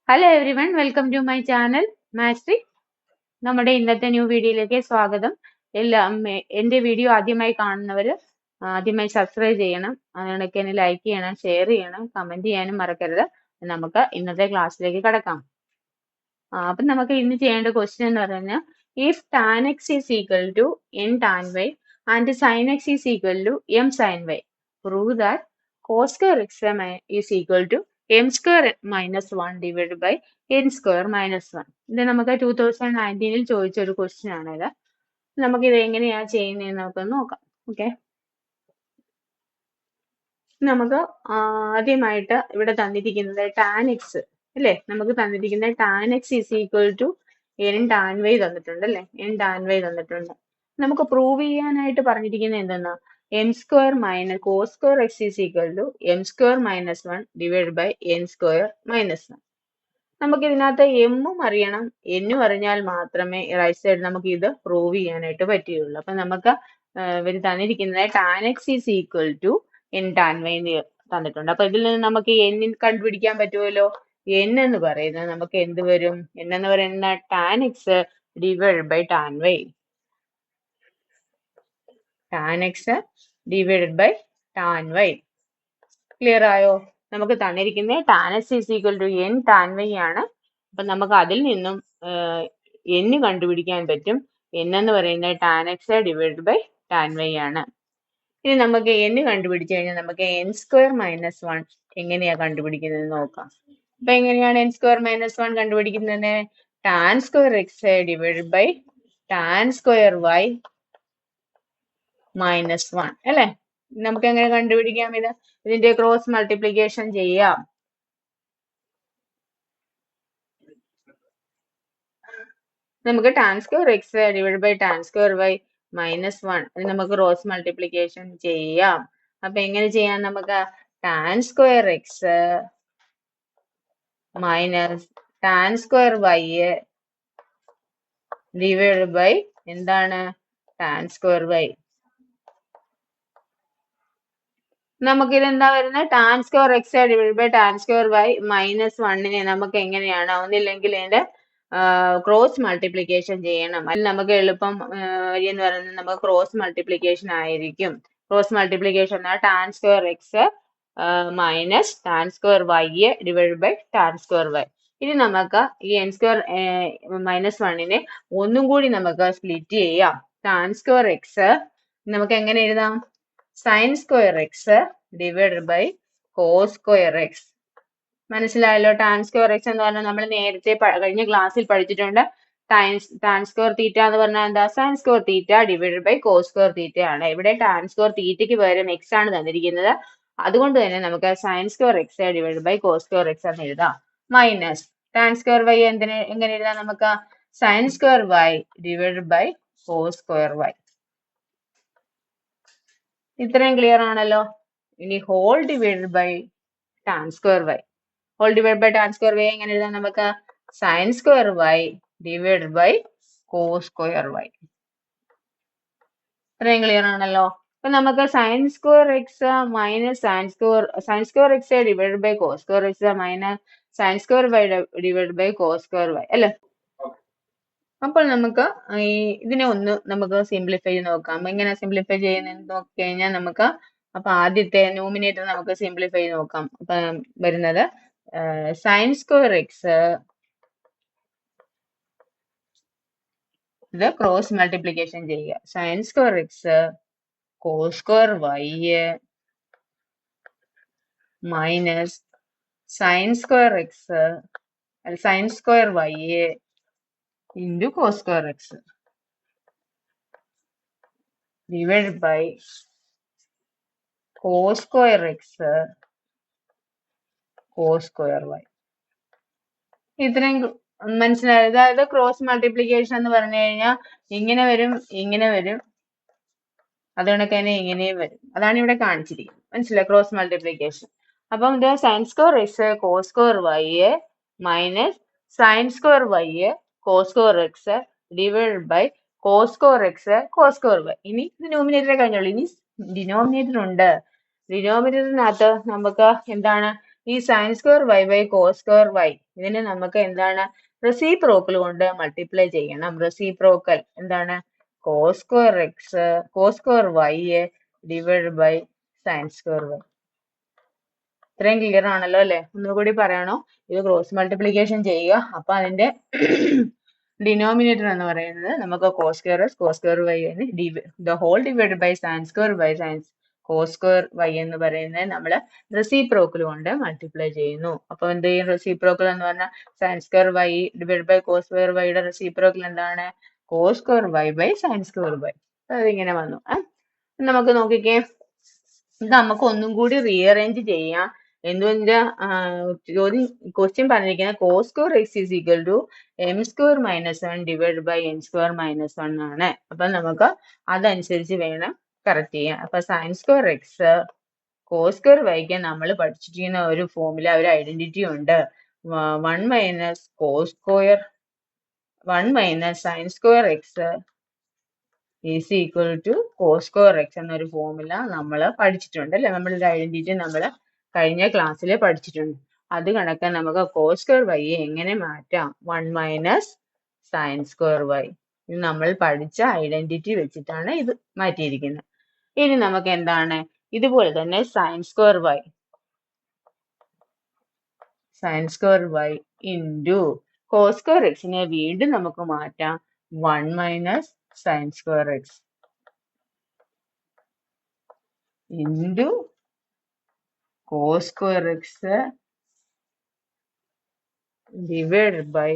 Hello everyone, welcome to my channel mastery. നമ്മുടെ ഇന്നത്തെ new വീഡിയോയിലേക്ക് സ്വാഗതം. എൻ്റെ വീഡിയോ ആദ്യമായി കാണുന്നവർ ആദ്യമായി സബ്സ്ക്രൈബ് ചെയ്യണം, അതിനൊക്കെ എന്നെ ലൈക്ക് ചെയ്യണം, ഷെയർ ചെയ്യണം, കമന്റ് ചെയ്യാനും മറക്കരുത്. നമുക്ക് ഇന്നത്തെ ക്ലാസ്സിലേക്ക് കടക്കാം. അപ്പം നമുക്ക് ഇന്ന് ചെയ്യേണ്ട ക്വസ്റ്റ്യൻ എന്ന് പറഞ്ഞാൽ, if tan X is equal to N tan Y and sine X is equal to M sine Y, prove that cos square X is equal to M square minus 1 divide by N square minus 1. ഇത് നമുക്ക് 2019 ചോദിച്ച ഒരു question ആണ്. ഇത് നമുക്ക് ഇത് എങ്ങനെയാ ചെയ്യുന്നതെന്ന് നമുക്കൊന്ന് നോക്കാം. ഓക്കെ, നമുക്ക് ആദ്യമായിട്ട് ഇവിടെ തന്നിരിക്കുന്നത് ടാൻ എക്സ് അല്ലേ, നമുക്ക് തന്നിരിക്കുന്നത് tan X is equal to N tan Y തന്നിട്ടുണ്ട് അല്ലേ, എൻ ടാൻ വൈ തന്നിട്ടുണ്ട്. നമുക്ക് പ്രൂവ് ചെയ്യാനായിട്ട് പറഞ്ഞിരിക്കുന്നത് എന്തെന്നാ, M square minus cos square X is equal to M square minus 1 divide by N square minus 1. നമുക്ക് ഇതിനകത്ത് എമ്മും അറിയണം, എന്നും അറിഞ്ഞാൽ മാത്രമേ റൈറ്റ് സൈഡ് നമുക്ക് ഇത് പ്രൂവ് ചെയ്യാനായിട്ട് പറ്റുകയുള്ളൂ. അപ്പൊ നമുക്ക് ഇവർ തന്നിരിക്കുന്നത് tan X is equal to N tan Y തന്നിട്ടുണ്ട്. അപ്പൊ ഇതിൽ നിന്ന് നമുക്ക് എൻ കണ്ടുപിടിക്കാൻ പറ്റുമല്ലോ. എൻ എന്ന് പറയുന്നത് നമുക്ക് എന്ത് വരും, എൻ എന്ന് പറയുന്ന tan X divide by tan Y, tan X divide by tan Y. Clear ആയോ? നമുക്ക് തന്നിരിക്കുന്നത് tan X is equal to N tan Y ആണ്. അപ്പൊ നമുക്ക് അതിൽ നിന്നും എൻ കണ്ടുപിടിക്കാൻ പറ്റും. എൻ എന്ന് പറയുന്നത് tan X divide by tan Y ആണ്. ഇനി നമുക്ക് എൻ കണ്ടുപിടിച്ചു കഴിഞ്ഞാൽ നമുക്ക് എൻ സ്ക്വയർ മൈനസ് 1 എങ്ങനെയാ കണ്ടുപിടിക്കുന്നത് നോക്കാം. അപ്പൊ എങ്ങനെയാണ് എൻ സ്ക്വയർ മൈനസ് 1 കണ്ടുപിടിക്കുന്നത്? Tan square X divide by tan square Y minus 1 അല്ലെ. നമുക്ക് എങ്ങനെ കണ്ടുപിടിക്കാം? ഇതിന്റെ ക്രോസ് മൾട്ടിപ്ലിക്കേഷൻ ചെയ്യാം. നമുക്ക് tan square X divide by tan square Y minus 1 ഇത് നമുക്ക് ക്രോസ് മൾട്ടിപ്ലിക്കേഷൻ ചെയ്യാം. അപ്പൊ എങ്ങനെ ചെയ്യാം? നമുക്ക് tan square X minus tan square Y divide by എന്താണ്, ടാൻ സ്ക്വയർ വൈ. നമുക്കിത് എന്താ വരുന്നത്? Tan square X divide by tan square Y minus 1നെ നമുക്ക് എങ്ങനെയാണ്, ഒന്നില്ലെങ്കിൽ ഇതിന്റെ ക്രോസ് മൾട്ടിപ്ലിക്കേഷൻ ചെയ്യണം. അതിൽ നമുക്ക് എളുപ്പം എന്ന് പറയുന്നത് നമുക്ക് ക്രോസ് മൾട്ടിപ്ലിക്കേഷൻ ആയിരിക്കും. Cross multiplication tan square X minus tan square Y divide by tan square y. ഇനി നമുക്ക് ഈ എൻ സ്ക്വയർ മൈനസ് 1നെ ഒന്നും കൂടി നമുക്ക് സ്പ്ലിറ്റ് ചെയ്യാം. ടാൻ സ്ക്വയർ എക്സ് നമുക്ക് എങ്ങനെ എഴുതാം? Sine square X divide by cos square x. മനസ്സിലായല്ലോ? ടാൻ സ്ക്വയർ എക്സ് എന്ന് പറഞ്ഞാൽ നമ്മൾ നേരത്തെ കഴിഞ്ഞ ക്ലാസ്സിൽ പഠിച്ചിട്ടുണ്ട്. ടാൻ സ്ക്വയർ തീറ്റ എന്ന് പറഞ്ഞാൽ എന്താ? Sine square theta divide by cos square theta ആണ്. ഇവിടെ ടാൻ സ്ക്വയർ തീറ്റയ്ക്ക് പകരം എക്സ് ആണ് തന്നിരിക്കുന്നത്. അതുകൊണ്ട് തന്നെ നമുക്ക് sine square X divide by cos square x എന്ന് എഴുതാം. മൈനസ് ടാൻ സ്ക്വയർ വൈ എങ്ങനെ എഴുതാം? നമുക്ക് sine square Y divide by cos square y. ഇത്രയും ക്ലിയർ ആണല്ലോ. ഇനി whole divide by tan square y. Whole divide by tan square y എങ്ങനെ എഴുതാം? നമുക്ക് sine square Y divide by cos square y. ഇത്രയും ക്ലിയർ ആണല്ലോ. അപ്പൊ നമുക്ക് sine square X minus sine square X divide by cos square X minus sine square Y divide by cos square y അല്ലേ. അപ്പോൾ നമുക്ക് ഇതിനെ ഒന്ന് നമുക്ക് സിംപ്ലിഫൈ ചെയ്ത് നോക്കാം. എങ്ങനെ സിംപ്ലിഫൈ ചെയ്യുന്നതെന്ന് നോക്കി കഴിഞ്ഞാൽ നമുക്ക് അപ്പൊ ആദ്യത്തെ ന്യൂമിനേറ്റർ നമുക്ക് സിംപ്ലിഫൈ ചെയ്ത് നോക്കാം. അപ്പൊ വരുന്നത് സൈൻ സ്ക്വയർ എക്സ്, ഇത് ക്രോസ് മൾട്ടിപ്ലിക്കേഷൻ ചെയ്യുക. Sine square x cos square Y minus sine square X sine square y into cos square x divided by cos square x cos square y. ഇത്രയും മനസ്സിലായത്? അതായത് cross multiplication എന്ന് പറഞ്ഞു കഴിഞ്ഞാൽ ഇങ്ങനെ വരും, ഇങ്ങനെ വരും, അതുകൊണ്ട് തന്നെ ഇങ്ങനെയും വരും. അതാണ് ഇവിടെ കാണിച്ചിരിക്കുന്നത്. മനസ്സിലായി? Cross multiplication. അപ്പം ഇത് sine square x cos square Y minus sine square y cos square X divide by cos square x cos square y. ഇനി ഇത് ന്യൂമിനേറ്ററെ കഴിഞ്ഞോളൂ. ഇനി ഡിനോമിനേറ്റർ ഉണ്ട്. ഡിനോമിനേറ്ററിനകത്ത് നമുക്ക് എന്താണ്? ഈ sine square Y by cos square y ഇതിനെ നമുക്ക് എന്താണ് റെസിപ്രോക്കൽ കൊണ്ട് മൾട്ടിപ്ലൈ ചെയ്യണം. റെസിപ്രോക്കൽ എന്താണ് cos square x cos square Y divide by sine square y. ഇത്രയും ക്ലിയർ ആണല്ലോ അല്ലെ? ഒന്നുകൂടി പറയണോ? ഇത് ക്രോസ് മൾട്ടിപ്ലിക്കേഷൻ ചെയ്യുക. അപ്പൊ അതിന്റെ ഡിനോമിനേറ്റർ എന്ന് പറയുന്നത് നമുക്ക് cos square y the whole divide by sine square by sines cos square y എന്ന് പറയുന്നത് നമ്മൾ റെസിപ്രോക്കൽ കൊണ്ട് മൾട്ടിപ്ലൈ ചെയ്യുന്നു. അപ്പൊ എന്ത് ചെയ്യും? റെസിപ്രോക്കൽ എന്ന് പറഞ്ഞാൽ sine square Y divide by cos square വൈയുടെ റെസിപ്രോക്കൽ എന്താണ്? Cos square Y by sine square Y. അതിങ്ങനെ വന്നു. നമുക്ക് നോക്കിക്കേ, ഇത് നമുക്ക് ഒന്നും കൂടി റീഅറേഞ്ച് ചെയ്യാം. എന്തുവെച്ചാൽ ചോദ്യം ക്വസ്റ്റ്യൻ പറഞ്ഞിരിക്കുന്നത് cos square X is equal to M square minus one divide by N square minus one ആണ്. അപ്പൊ നമുക്ക് അതനുസരിച്ച് വേണം കറക്റ്റ് ചെയ്യാൻ. അപ്പൊ sine square x cos square വൈക്ക് നമ്മൾ പഠിച്ചിരിക്കുന്ന ഒരു ഫോമുല ഒരു ഐഡന്റിറ്റി ഉണ്ട്. 1 minus cos square 1 minus sine square X is equal to cos square x എന്നൊരു ഫോമുല നമ്മൾ പഠിച്ചിട്ടുണ്ട് അല്ലെ? നമ്മളൊരു ഐഡന്റിറ്റി നമ്മൾ കഴിഞ്ഞ ക്ലാസ്സിൽ പഠിച്ചിട്ടുണ്ട്. അത് കണക്കാൻ നമുക്ക് കോസ് സ്ക്വയർ വൈ എങ്ങനെ മാറ്റാം? 1 മൈനസ് സൈൻ സ്ക്വയർ വൈ. ഇത് നമ്മൾ പഠിച്ച ഐഡന്റിറ്റി വെച്ചിട്ടാണ് ഇത് മാറ്റിയിരിക്കുന്നത്. ഇനി നമുക്ക് എന്താണ് ഇതുപോലെ തന്നെ sine square Y into cos square എക്സിനെ വീണ്ടും നമുക്ക് മാറ്റാം 1 minus sine square X into cos square X divided by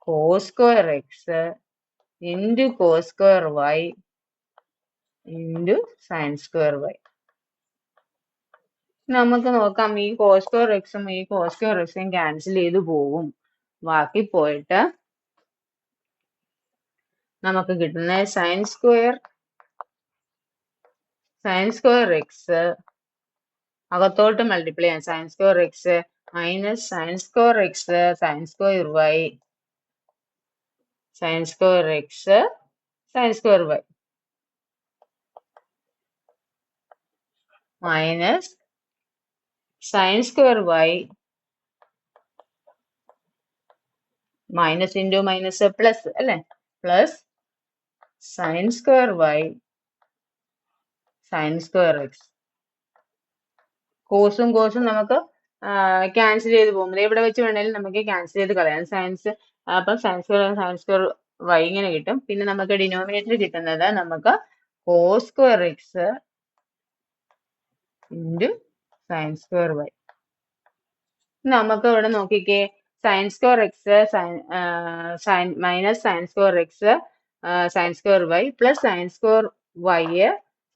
cos square X into cos square Y into sine square Y. നമുക്ക് നോക്കാം, ഈ കോസ് സ്ക്വയർ എക്സും ഈ കോസ് സ്ക്വയർ എക്സും ക്യാൻസൽ ചെയ്ത് പോകും. ബാക്കി പോയിട്ട് നമുക്ക് കിട്ടുന്നത് സൈൻ സ്ക്വയർ എക്സ് അകത്തോട്ട് മൾട്ടിപ്ലൈ ചെയ്യാം. Sine square X minus sine square X sine square Y sine square X sine square Y minus sine square Y minus into minus plus അല്ലെ? Plus sine square Y sine square X. കോസും നമുക്ക് cancel ചെയ്ത് പോകും. എവിടെ വെച്ച് വേണേലും നമുക്ക് cancel ചെയ്ത് കളയാം. അപ്പം സൈൻ സ്ക്വയർ വൈ ഇങ്ങനെ കിട്ടും. പിന്നെ നമുക്ക് ഡിനോമിനേറ്റർ കിട്ടുന്നത് നമുക്ക് cos square X into sine square Y. നമുക്ക് ഇവിടെ നോക്കിക്കേ, sine square X minus sine square X sine square y plus sine square Y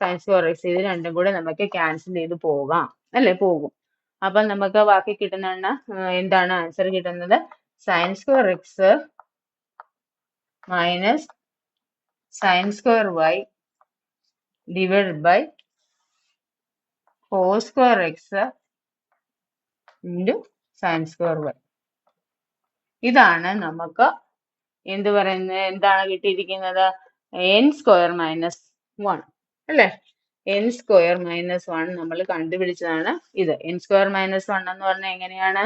sine square x ഇത് രണ്ടും കൂടെ നമുക്ക് ക്യാൻസൽ ചെയ്ത് പോകാം അല്ലെ? പോകും. അപ്പം നമുക്ക് ബാക്കി കിട്ടുന്ന എന്താണ് ആൻസർ കിട്ടുന്നത്? Sine square X minus sine square y divided by cos square X into sine square y. ഇതാണ് നമുക്ക് എന്ത് പറയുന്നത്? എന്താണ് കിട്ടിയിരിക്കുന്നത്? എൻ സ്ക്വയർ മൈനസ് 1 അല്ലെ? എൻ സ്ക്വയർ മൈനസ് 1 നമ്മൾ കണ്ടുപിടിച്ചതാണ് ഇത്. എൻ സ്ക്വയർ മൈനസ് 1 എന്ന് പറഞ്ഞാൽ എങ്ങനെയാണ്?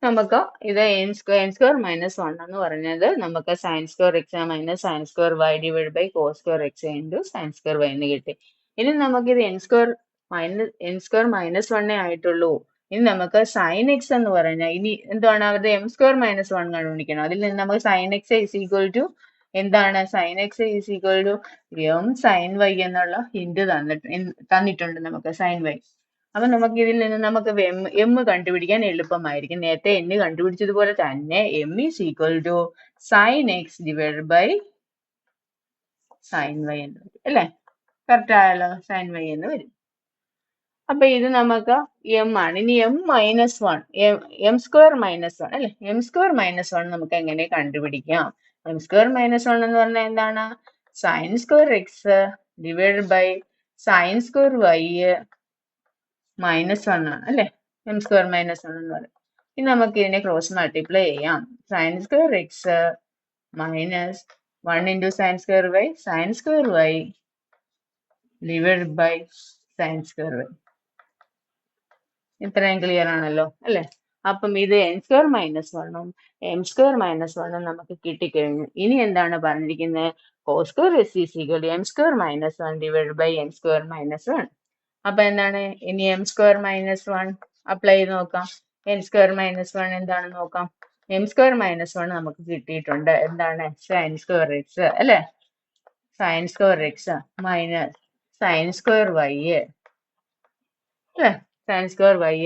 നമുക്ക് ഇത് എൻ സ്ക്വയർ മൈനസ് 1 എന്ന് പറഞ്ഞത് നമുക്ക് sine square X minus sine square Y divide by cos square X into sine square y എന്ന് കിട്ടി. ഇനി നമുക്ക് ഇത് എൻ സ്ക്വയർ മൈനസ് 1 ആയിട്ടുള്ളൂ. ഇനി നമുക്ക് സൈൻ എക്സ് എന്ന് പറഞ്ഞാൽ ഇനി എന്താണ് അവരുടെ എം സ്ക്വയർ മൈനസ് 1 കണ്ടുപിടിക്കണം. അതിൽ നിന്ന് നമുക്ക് sine X is equal to എന്താണ്? Sine X is equal to M sine y എന്നുള്ള ഹിന്റ് തന്നിട്ടുണ്ട് നമുക്ക് സൈൻ വൈ. അപ്പൊ നമുക്ക് ഇതിൽ നിന്ന് നമുക്ക് എം കണ്ടുപിടിക്കാൻ എളുപ്പമായിരിക്കും. നേരത്തെ n കണ്ടുപിടിച്ചതുപോലെ തന്നെ m is equal to sine x divide by sine y എന്ന് വരും അല്ലെ? കറക്റ്റ് ആയല്ലോ? സൈൻ വൈ എന്ന് വരും. അപ്പൊ ഇത് നമുക്ക് എം ആണ്. ഇനി M minus 1 M square minus 1 അല്ലെ? എം സ്ക്വയർ മൈനസ് 1 നമുക്ക് എങ്ങനെ കണ്ടുപിടിക്കാം? എം സ്ക്വയർ മൈനസ് 1 എന്ന് പറഞ്ഞാൽ എന്താണ്? Sine square X divide by sine square Y minus 1 ആണ് അല്ലെ? എം സ്ക്വയർ മൈനസ് 1 എന്ന് പറയും. ഇനി നമുക്ക് ഇതിനെ ക്രോസ് മൾട്ടിപ്ലൈ ചെയ്യാം. Sine square X minus 1 into sine square Y divide by sine square y. ഇത്രയും ക്ലിയർ ആണല്ലോ അല്ലെ? അപ്പം ഇത് n സ്ക്വയർ മൈനസ് വണ്ണും m സ്ക്വയർ മൈനസ് വണ്ണും നമുക്ക് കിട്ടിക്കഴിഞ്ഞു. ഇനി എന്താണ് പറഞ്ഞിരിക്കുന്നത്? cos square s is equal to m square minus one divide by n square minus one. അപ്പൊ എന്താണ് ഇനി m square minus one apply ചെയ്ത് നോക്കാം. n സ്ക്വയർ മൈനസ് വൺ എന്താണെന്ന് നോക്കാം. m സ്ക്വയർ മൈനസ് വൺ നമുക്ക് കിട്ടിയിട്ടുണ്ട്. എന്താണ്? സൈൻ സ്ക്വയർ എക്സ് അല്ലെ? Sine square X minus sine square y അല്ലെ? Sine square y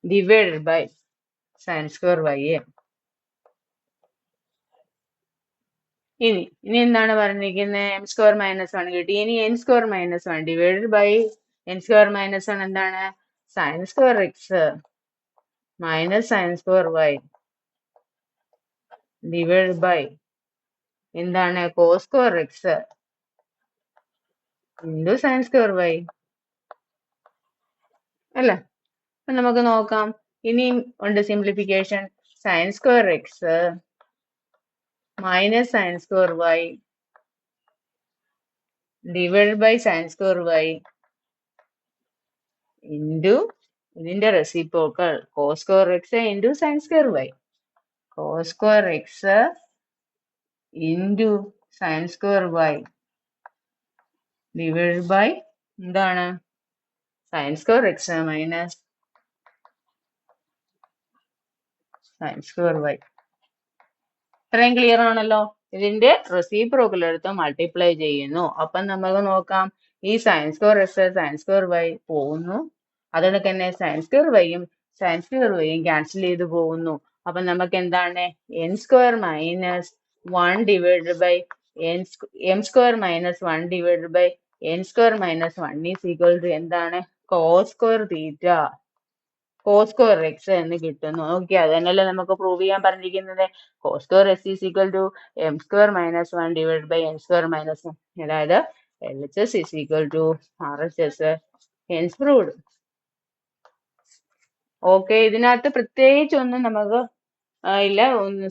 divided by sine square y. ഇനി എന്താണ് പറഞ്ഞിരിക്കുന്നത്? എം സ്ക്വയർ മൈനസ് വൺ കിട്ടി. ഇനി n square minus one divided by N square minus one എന്താണ്? Sine square X minus sine square y divided by എന്താണ്? Cos square X into sine square y അല്ലേ? അപ്പൊ നമുക്ക് നോക്കാം. ഇനിയും ഉണ്ട് simplification. Sine square X minus sine square Y divide by sine square Y into ഇതിന്റെ reciprocal cos square X into sine square y. Cos square X into sine square Y divide by എന്താണ്? Sine square X minus sine square y. ഇത്രയും clear ആണല്ലോ? ഇതിന്റെ reciprocal എടുത്ത് multiply ചെയ്യുന്നു. അപ്പം നമുക്ക് നോക്കാം. ഈ sine square X sine square y പോകുന്നു. അതുകൊണ്ട് തന്നെ സൈൻ സ്ക്വയർ വൈയും ക്യാൻസൽ ചെയ്ത് പോകുന്നു. അപ്പൊ നമുക്ക് എന്താണ്? N square minus one divided by m square minus one divided by N square minus one is equal to എന്താണ്? Cos square theta cos square x എന്ന് കിട്ടുന്നു. ഓക്കെ, അത് തന്നെയല്ലേ നമുക്ക് പ്രൂവ് ചെയ്യാൻ പറഞ്ഞിരിക്കുന്നത്. Cos square s is equal to M square minus one divide by N square minus one. അതായത് L H S is equal to R H S. Hence proved. Okay, ഇതിനകത്ത് പ്രത്യേകിച്ച് ഒന്നും നമുക്ക് ഇല്ല.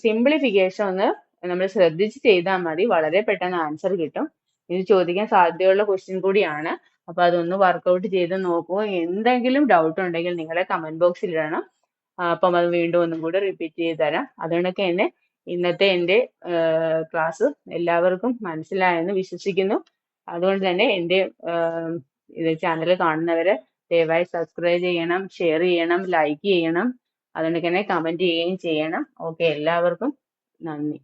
സിംപ്ലിഫിക്കേഷൻ ഒന്ന് നമ്മൾ ശ്രദ്ധിച്ച് ചെയ്താൽ മതി. വളരെ പെട്ടെന്ന് ആൻസർ കിട്ടും. ഇത് ചോദിക്കാൻ സാധ്യതയുള്ള ക്വസ്റ്റ്യൻ കൂടിയാണ്. അപ്പൊ അതൊന്ന് വർക്കൗട്ട് ചെയ്ത് നോക്കൂ. എന്തെങ്കിലും ഡൗട്ട് ഉണ്ടെങ്കിൽ നിങ്ങളെ കമന്റ് ബോക്സിൽ ഇടണം. അപ്പം അത് വീണ്ടും ഒന്നും കൂടെ റിപ്പീറ്റ് ചെയ്ത് തരാം. അതുകൊണ്ടൊക്കെ തന്നെ ഇന്നത്തെ എൻ്റെ ക്ലാസ് എല്ലാവർക്കും മനസ്സിലായെന്ന് വിശ്വസിക്കുന്നു. അതുകൊണ്ട് തന്നെ എൻ്റെ ഇത് ചാനൽ കാണുന്നവരെ ദയവായി സബ്സ്ക്രൈബ് ചെയ്യണം, ഷെയർ ചെയ്യണം, ലൈക്ക് ചെയ്യണം. അതുകൊണ്ട് തന്നെ കമന്റ് ചെയ്യുകയും ചെയ്യണം. ഓക്കെ, എല്ലാവർക്കും നന്ദി.